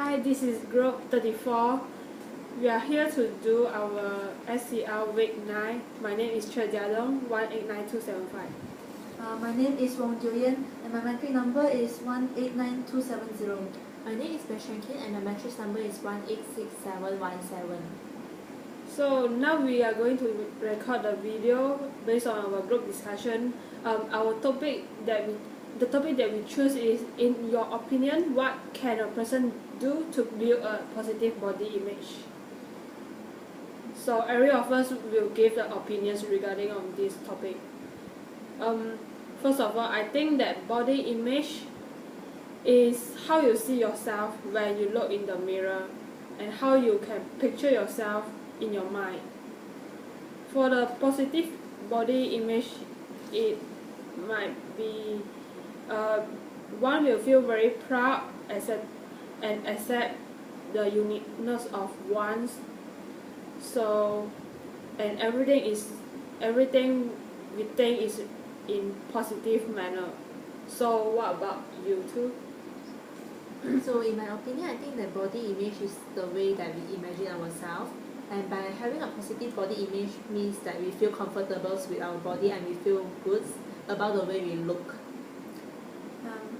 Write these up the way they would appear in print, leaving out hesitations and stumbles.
Hi, this is group 34. We are here to do our SCL week 9. My name is Che Jiadong, 189275. My name is Wong Julian and my metric number is 189270. My name is Bashankin and my matrix number is 186717. So now we are going to record the video based on our group discussion. The topic that we choose is, in your opinion, what can a person do to build a positive body image? So every of us will give the opinions regarding on this topic. First of all, I think that body image is how you see yourself when you look in the mirror and how you can picture yourself in your mind. For the positive body image, it might be one will feel very proud and accept the uniqueness of one's. So, and everything we think is in positive manner. So what about you too? So in my opinion, I think that body image is the way that we imagine ourselves, and by having a positive body image means that we feel comfortable with our body and we feel good about the way we look.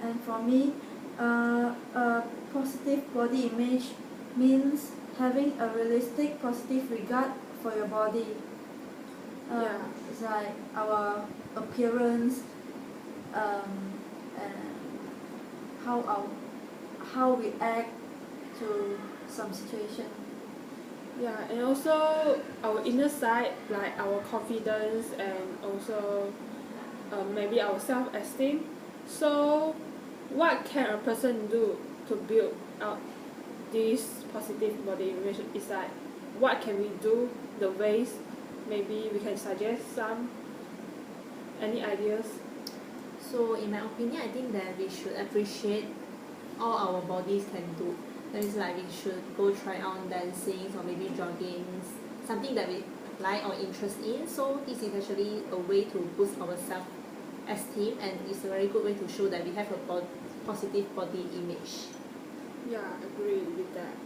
And for me, a positive body image means having a realistic positive regard for your body. It's like our appearance, and how we act to some situation. Yeah, and also our inner side, like our confidence and also maybe our self-esteem. So what can a person do to build up this positive body image? Is like, what can we do, the ways? Maybe we can suggest some. Any ideas? So in my opinion, I think that we should appreciate all our bodies can do. That is, like, we should go try on dancing or maybe jogging, something that we like or interest in. So this is actually a way to boost our self-esteem, and it's a very good way to show that we have a positive body image. Yeah, I agree with that.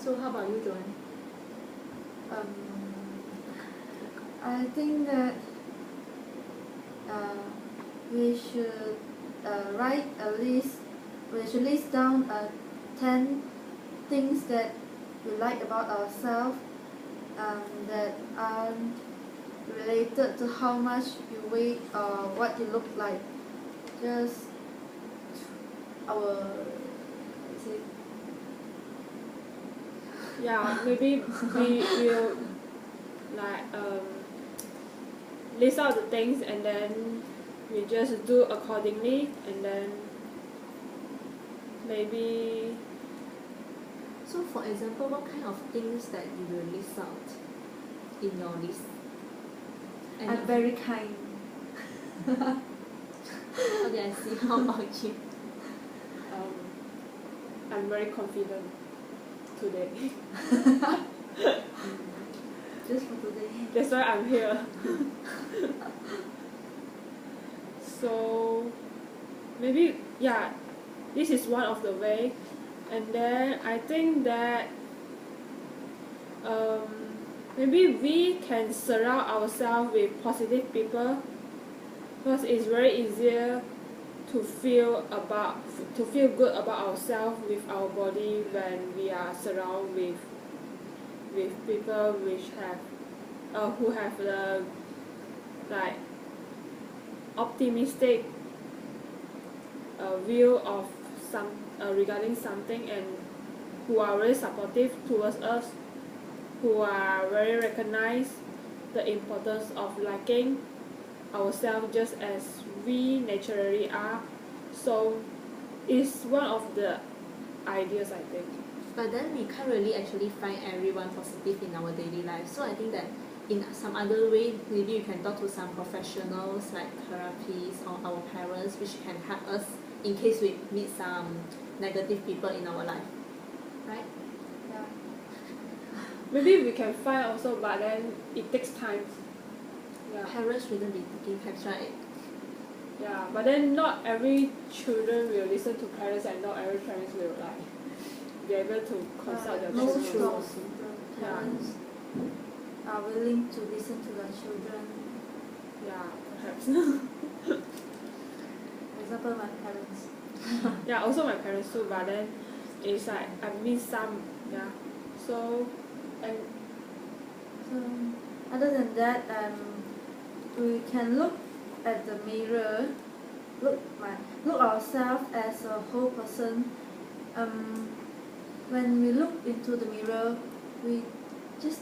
So how about you, Joanne? I think that we should write a list. We should list down 10 things that we like about ourselves, that aren't related to how much you weigh or what you look like. Just our Yeah, maybe we will like list out the things and then we just do accordingly, and then maybe. So for example, what kind of things that you will list out in your list? I'm very kind. Okay, I see. How about you? I'm very confident today. Just for today. That's why I'm here. So maybe, yeah, this is one of the way. And then I think that maybe we can surround ourselves with positive people, because it's very easier to feel good about ourselves with our body when we are surrounded with people which have who have the like optimistic view of regarding something, and who are very supportive towards us, who are very recognize the importance of liking ourselves just as we naturally are. So it's one of the ideas, I think. But then we can't really actually find everyone positive in our daily life. So I think that in some other way, maybe you can talk to some professionals like therapists or our parents, which can help us in case we meet some negative people in our life, right? Yeah. Maybe we can find also, but then it takes time. Yeah. Parents shouldn't be taking times, right? Yeah, but then not every children will listen to parents, and not every parents will like be able to consult their most children. of the parents are willing to listen to their children. Yeah, perhaps. For example, my parents. Yeah, also my parents too, but then it's like I miss some. Yeah, so and So other than that, we can look at the mirror, look ourselves as a whole person. When we look into the mirror, we should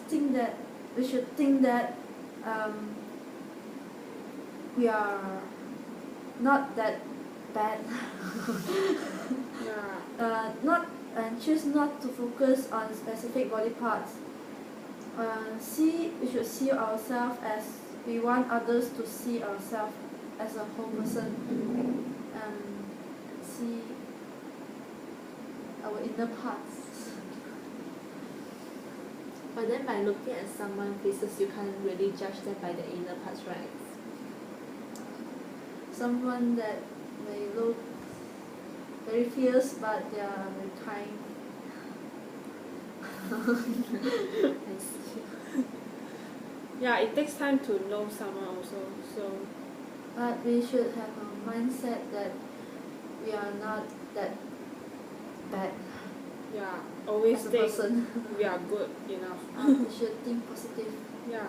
think that we are not that bad. yeah, Choose not to focus on specific body parts. We should see ourselves as we want others to see ourselves as a whole person. See our inner parts. But then by looking at someone's faces, you can't really judge them by the inner parts, right? Someone that may look very fierce, but they are very kind. I see. yeah, it takes time to know someone also. So But we should have a mindset that we are not that bad yeah, always as a think person. we are good enough. We should think positive. Yeah.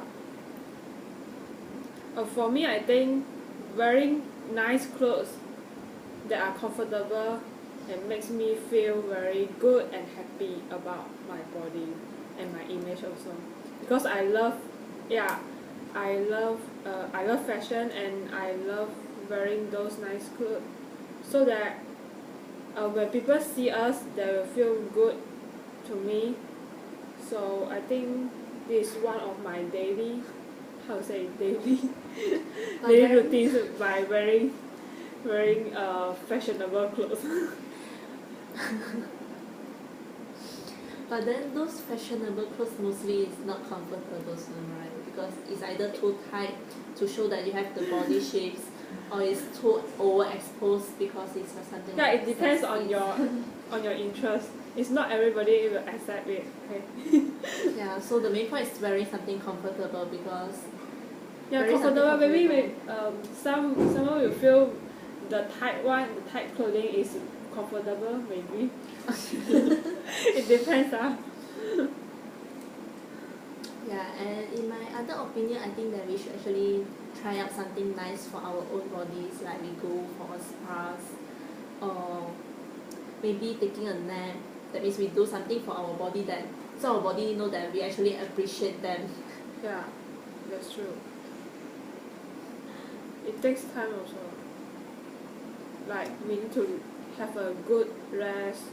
For me, I think wearing nice clothes that are comfortable and makes me feel very good and happy about my body and my image also. Because I love fashion and I love wearing those nice clothes, so that when people see us, they will feel good to me. So I think this is one of my daily routines by wearing fashionable clothes. But then those fashionable clothes mostly is not comfortable, right? Because it's either too tight to show that you have the body shapes, or it's too overexposed because it's for something. Yeah, like it depends on your interest. It's not everybody will accept it. Okay. Yeah, so the main point is wearing something comfortable because Yeah, wearing something comfortable. Maybe comfortable. someone will feel the tight clothing is comfortable. Maybe. It depends. Yeah, and in my other opinion, I think that we should actually try out something nice for our own bodies, like we go for a spas, or maybe taking a nap. That means we do something for our body that so our body know that we actually appreciate them. Yeah, that's true. It takes time also. Like we need to have a good rest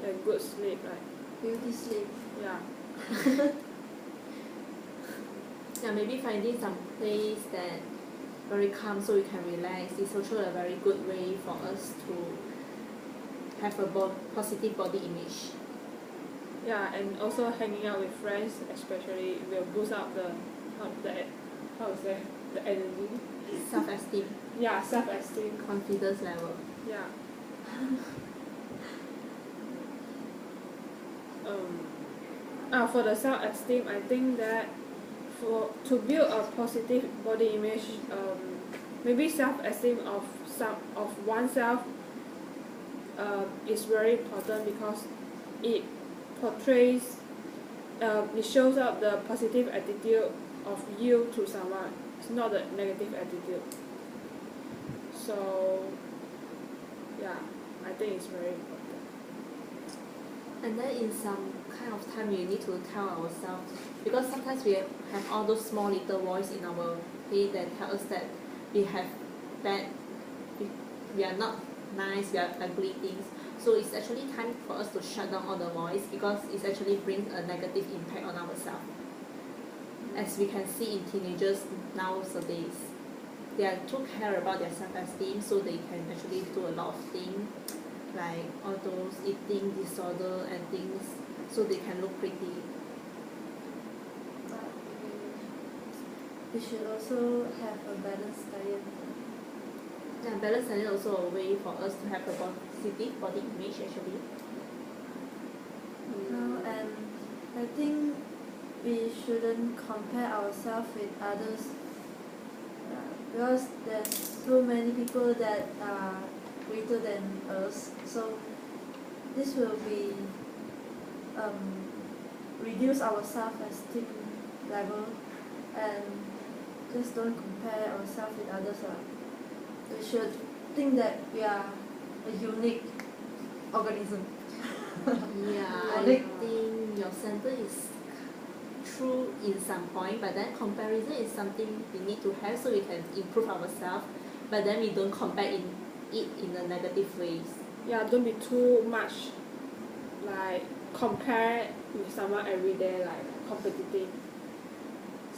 and good sleep, right? Beauty sleep. Yeah. Yeah, maybe finding some place that very calm so we can relax is also a very good way for us to have a positive body image. Yeah, and also hanging out with friends, especially, will boost up the energy. Self-esteem, Yeah, self-esteem. confidence level. Yeah. For the self-esteem, I think that to build a positive body image, maybe self-esteem of oneself is very important because it portrays, it shows up the positive attitude of you to someone. It's not the negative attitude. So yeah, I think it's very important. And then in some kind of time we need to tell ourselves, because sometimes we have all those small little voice in our head that tell us that we have bad, we are not nice, we are ugly things. So it's actually time for us to shut down all the voice because it actually brings a negative impact on ourselves. As we can see in teenagers nowadays, they are too care about their self-esteem, so they can actually do a lot of things, like all those eating disorder and things, so they can look pretty. But we should also have a balanced diet. Yeah, balance diet also a way for us to have a positive body image actually. shouldn't compare ourselves with others, because there's so many people that are greater than us. So this will be reduce our self-esteem level, and just don't compare ourselves with others. We should think that we are a unique organism. Yeah, I Unique. think your sentence is true in some point, but then comparison is something we need to have so we can improve ourselves, but then we don't compare it in a negative ways. Yeah, don't be too much like compare with someone every day, like competitive.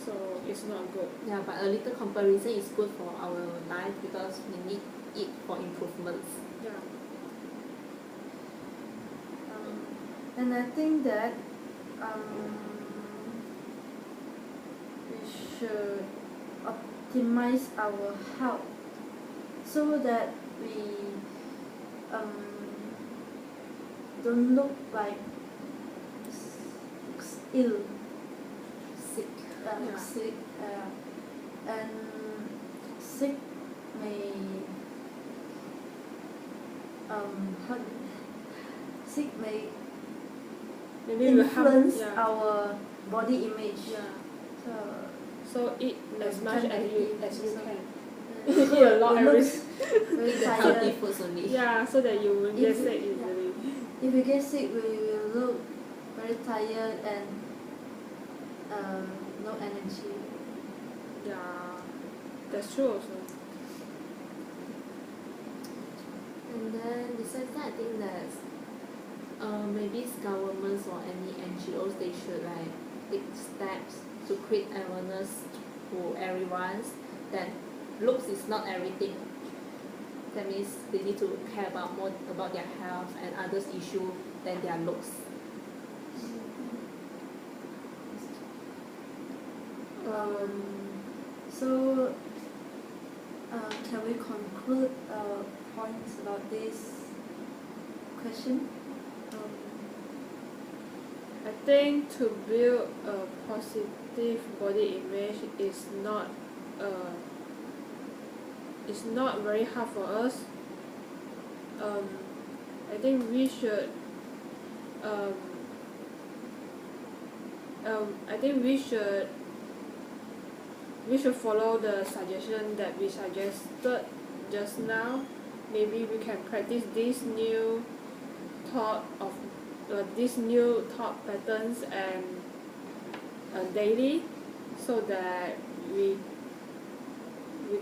So it's not good. Yeah, but a little comparison is good for our life because we need it for improvements. Yeah. And I think that we should optimize our health so that we don't look like ill, Sick. Yeah. sick, and sick may sick may Maybe we have influence our body image. Yeah. So So eat as much as you So, can. so Eat a lot it every looks very Eat the healthy tired. foods only. Yeah, so that you won't get If- sick easily. If we get sick, we will look very tired and no energy. Yeah, that's true also. And then besides that, I think that maybe governments or any NGOs, they should like take steps to create awareness to everyone that looks is not everything. That means they need to care about more about their health and others' issue than their looks. So can we conclude our points about this question? I think to build a positive body image is not very hard for us. I think we should we should follow the suggestion that we suggested just now. Maybe we can practice these new thought patterns and daily, so that we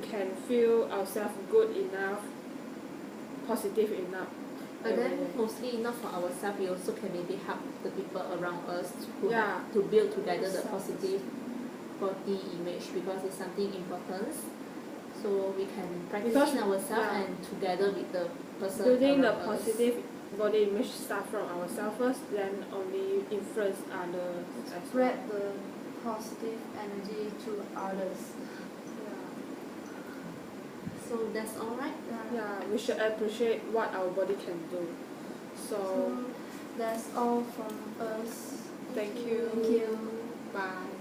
can feel ourselves good enough, positive enough. But then every day. mostly not for ourselves, we also can maybe help the people around us to Yeah. to build together the positive body image because it's something important. So we can practice Because- in ourselves yeah. and together with the person Building the around us. positive body image start from ourselves first, then only influence others as well. Spread the positive energy to others. So that's all right. Yeah, we should appreciate what our body can do. So So that's all from us. thank you. Thank you. Bye.